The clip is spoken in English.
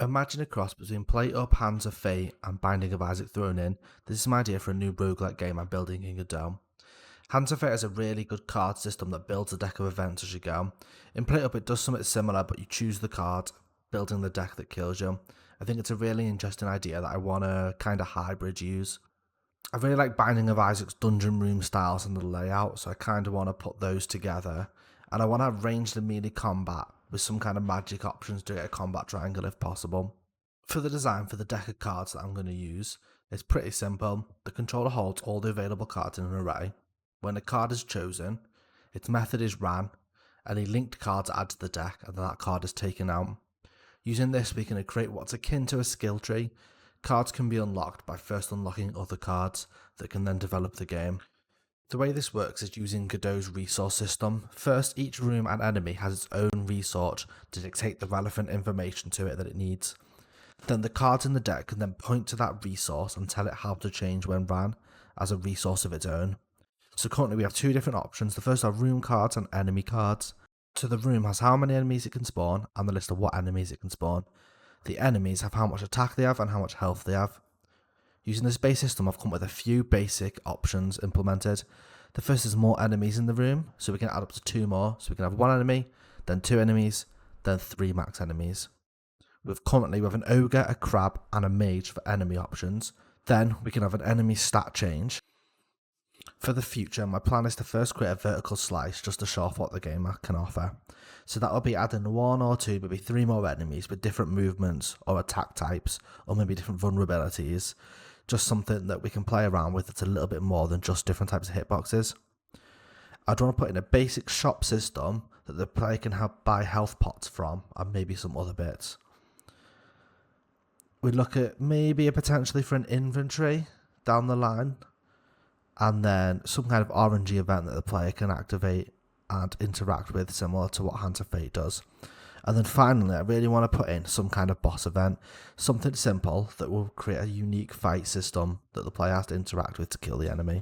Imagine a cross between Plate Up, Hands of Fate, and Binding of Isaac thrown in. This is my idea for a new roguelike game I'm building in Godot. Hands of Fate has a really good card system that builds a deck of events as you go. In Plate Up, it does something similar, but you choose the card, building the deck that kills you. I think it's a really interesting idea that I want to kind of hybrid use. I really like Binding of Isaac's dungeon room styles and the layout, so I kind of want to put those together. And I want to have ranged and melee combat with some kind of magic options to get a combat triangle if possible. For the design for the deck of cards that I'm going to use, it's pretty simple. The controller holds all the available cards in an array. When a card is chosen, its method is ran, any linked cards add to the deck, and then that card is taken out. Using this, we can create what's akin to a skill tree. Cards can be unlocked by first unlocking other cards that can then develop the game. The way this works is using Godot's resource system. First, each room and enemy has its own resource to dictate the relevant information to it that it needs. Then the cards in the deck can then point to that resource and tell it how to change when ran as a resource of its own. So currently we have two different options. The first are room cards and enemy cards. So the room has how many enemies it can spawn and the list of what enemies it can spawn. The enemies have how much attack they have and how much health they have. Using this base system, I've come up with a few basic options implemented. The first is more enemies in the room, so we can add up to 2 more. So we can have 1 enemy, then 2 enemies, then 3 max enemies. Currently we have an ogre, a crab, and a mage for enemy options. Then we can have an enemy stat change. For the future, my plan is to first create a vertical slice just to show off what the game can offer. So that will be adding 1 or 2, maybe 3 more enemies with different movements or attack types, or maybe different vulnerabilities. Just something that we can play around with that's a little bit more than just different types of hitboxes. I'd want to put in a basic shop system that the player can buy health pots from, and maybe some other bits. We'd look at maybe a potentially for an inventory down the line, and then some kind of RNG event that the player can activate and interact with, similar to what Hands of Fate does. And then finally, I really want to put in some kind of boss event, something simple that will create a unique fight system that the player has to interact with to kill the enemy.